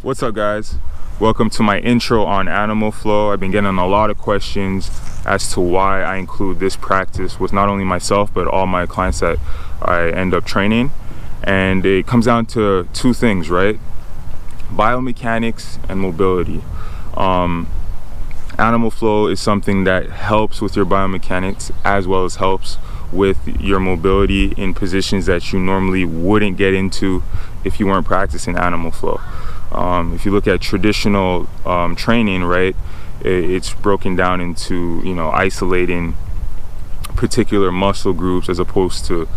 What's up, guys? Welcome to my intro on animal flow. I've been getting a lot of questions as to why I include this practice with not only myself but all my clients that I end up training, and it comes down to two things, right? Biomechanics and mobility. Animal flow is something that helps with your biomechanics as well as helps with your mobility in positions that you normally wouldn't get into if you weren't practicing animal flow. If you look at traditional training, right, it's broken down into, isolating particular muscle groups as opposed to,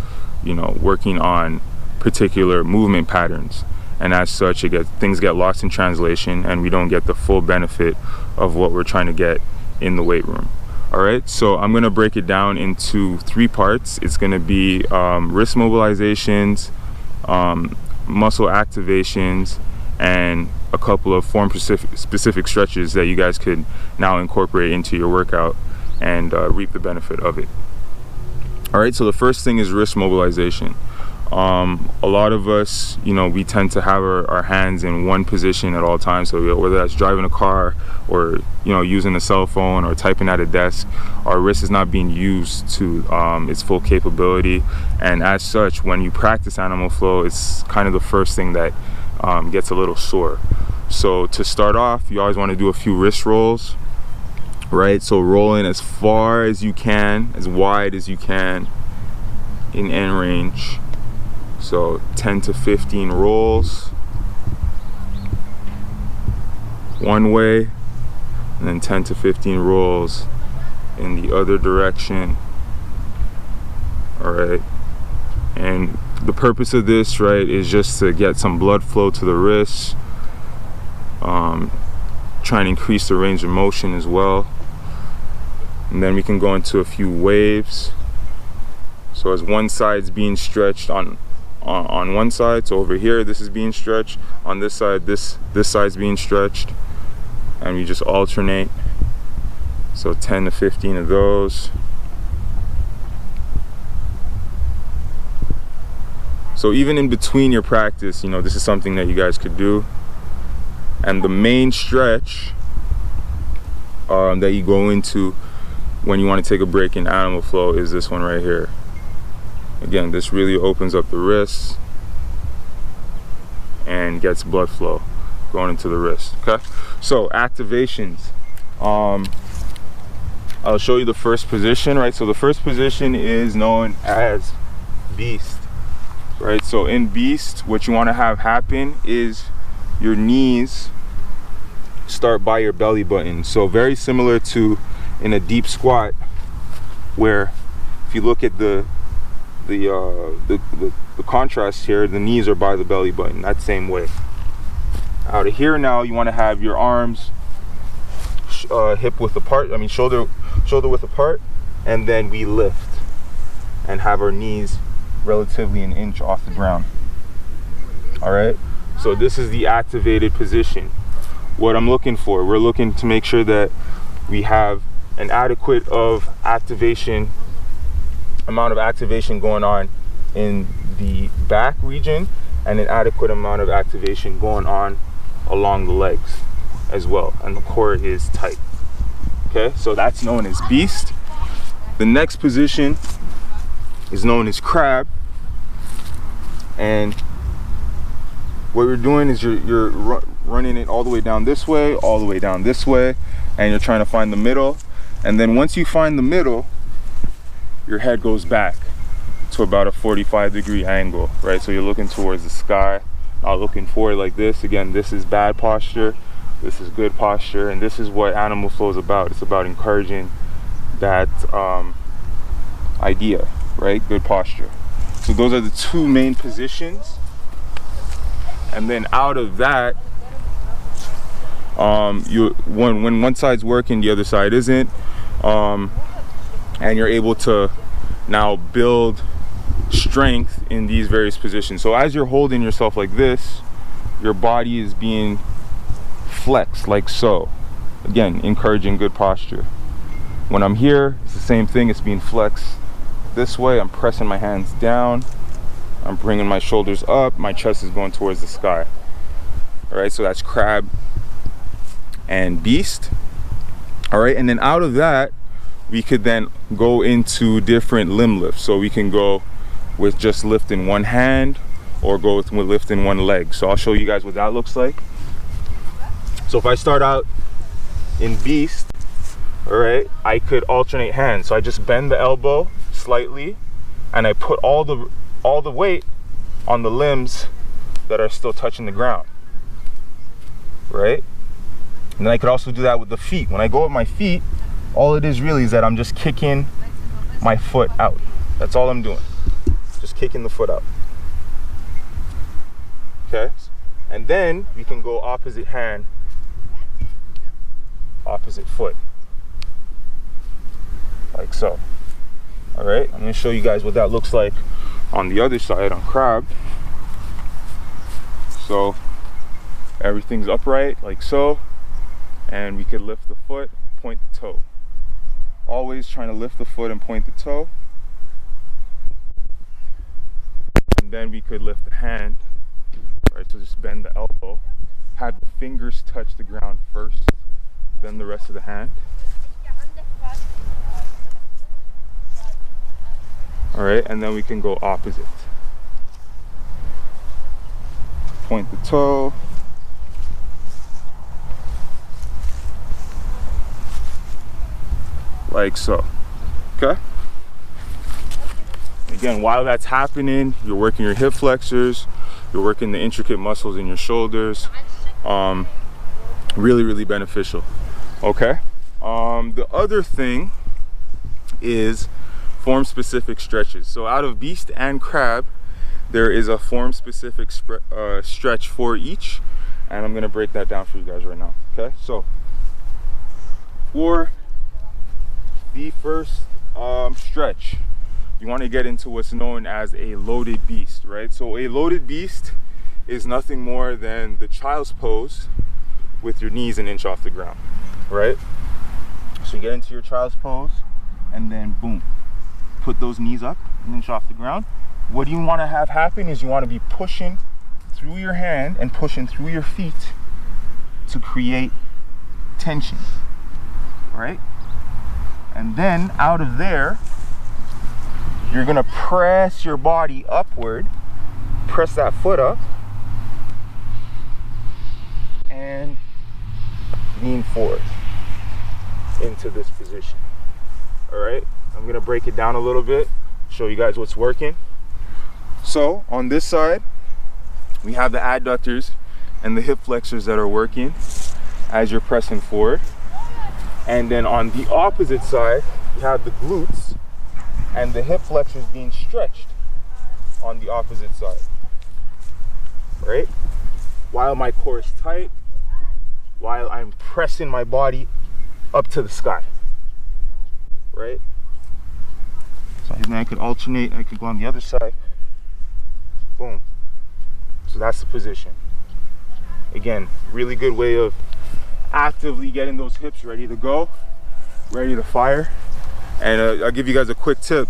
working on particular movement patterns. And as such, things get lost in translation and we don't get the full benefit of what we're trying to get in the weight room. All right, so I'm gonna break it down into three parts. It's gonna be wrist mobilizations, muscle activations, and a couple of form specific stretches that you guys could now incorporate into your workout and reap the benefit of it. All right, so the first thing is wrist mobilization. A lot of us, we tend to have our hands in one position at all times. So whether that's driving a car or, using a cell phone or typing at a desk, our wrist is not being used to its full capability. And as such, when you practice animal flow, it's kind of the first thing that gets a little sore. So to start off, you always want to do a few wrist rolls, right? So rolling as far as you can, as wide as you can in end range. So 10 to 15 rolls one way, and then 10 to 15 rolls in the other direction. All right, and the purpose of this, right, is just to get some blood flow to the wrists, try and increase the range of motion as well. And then we can go into a few waves. So as one side's being stretched on one side, so over here this is being stretched, on this side this side's being stretched, and we just alternate. So 10 to 15 of those. So even in between your practice, this is something that you guys could do. And the main stretch that you go into when you want to take a break in animal flow is this one right here. Again, this really opens up the wrists and gets blood flow going into the wrist. Okay, so activations. I'll show you the first position, right? So the first position is known as beast, right? So in beast, what you want to have happen is your knees start by your belly button. So very similar to in a deep squat, where if you look at the contrast here, the knees are by the belly button, that same way. Out of here now, you want to have your arms hip width apart, shoulder width apart, and then we lift and have our knees relatively an inch off the ground. All right, so this is the activated position. What I'm looking for, we're looking to make sure that we have an adequate amount of activation going on in the back region, and an adequate amount of activation going on along the legs as well, and the core is tight. Okay, so that's known as beast. The next position is known as crab, and what you're doing is you're running it all the way down this way, all the way down this way, and you're trying to find the middle. And then once you find the middle, your head goes back to about a 45-degree angle, right? So you're looking towards the sky, not looking forward like this. Again, this is bad posture, this is good posture, and this is what animal flow is about. It's about encouraging that idea, right? Good posture. So those are the two main positions. And then out of that, when one side's working, the other side isn't, and you're able to now build strength in these various positions. So as you're holding yourself like this, your body is being flexed like so. Again, encouraging good posture. When I'm here, it's the same thing. It's being flexed this way. I'm pressing my hands down, I'm bringing my shoulders up, my chest is going towards the sky. All right, so that's crab and beast. All right, and then out of that, we could then go into different limb lifts. So we can go with just lifting one hand or go with lifting one leg. So I'll show you guys what that looks like. So if I start out in beast, all right, I could alternate hands. So I just bend the elbow slightly and I put all the weight on the limbs that are still touching the ground, right? And then I could also do that with the feet. When I go with my feet, all it is really is that I'm just kicking my foot out. That's all I'm doing. Just kicking the foot out. Okay? And then we can go opposite hand, opposite foot. Like so. All right? I'm going to show you guys what that looks like on the other side, on crab. So everything's upright, like so. And we could lift the foot, point the toe. Always trying to lift the foot and point the toe. And then we could lift the hand. Right, so just bend the elbow. Have the fingers touch the ground first, then the rest of the hand. All right, and then we can go opposite. Point the toe. Like so. Okay? Again, while that's happening, you're working your hip flexors, you're working the intricate muscles in your shoulders. Really, really beneficial. Okay? The other thing is form specific stretches. So out of beast and crab, there is a form specific stretch for each, and I'm gonna break that down for you guys right now. Okay? So for the first stretch, you want to get into what's known as a loaded beast, right? So a loaded beast is nothing more than the child's pose with your knees an inch off the ground, right? So you get into your child's pose and then boom, put those knees up an inch off the ground. What you want to have happen is you want to be pushing through your hand and pushing through your feet to create tension, right? And then out of there, you're gonna press your body upward, press that foot up, and lean forward into this position. All right, I'm gonna break it down a little bit, show you guys what's working. So on this side, we have the adductors and the hip flexors that are working as you're pressing forward. And then on the opposite side, you have the glutes and the hip flexors being stretched on the opposite side, right? While my core is tight, while I'm pressing my body up to the sky, right? So then I could alternate, I could go on the other side, boom. So that's the position. Again, really good way of actively getting those hips ready to go, ready to fire. And I'll give you guys a quick tip.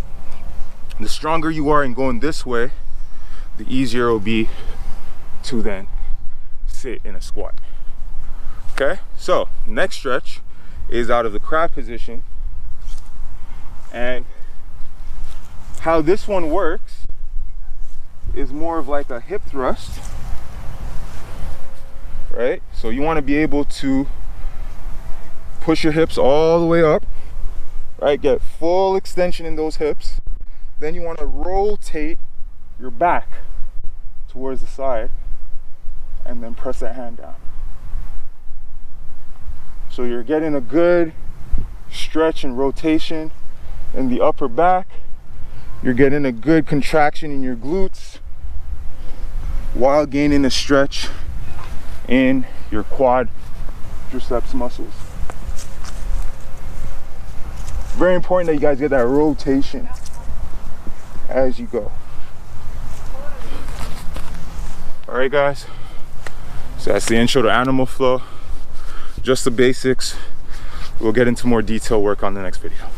The stronger you are in going this way, the easier it will be to then sit in a squat. Okay, so next stretch is out of the crab position. And how this one works is more of like a hip thrust, right? So you want to be able to push your hips all the way up, right? Get full extension in those hips. Then you want to rotate your back towards the side and then press that hand down. So you're getting a good stretch and rotation in the upper back. You're getting a good contraction in your glutes while gaining a stretch in your quadriceps muscles. Very important that you guys get that rotation as you go. All right, guys. So that's the intro to animal flow. Just the basics. We'll get into more detailed work on the next video.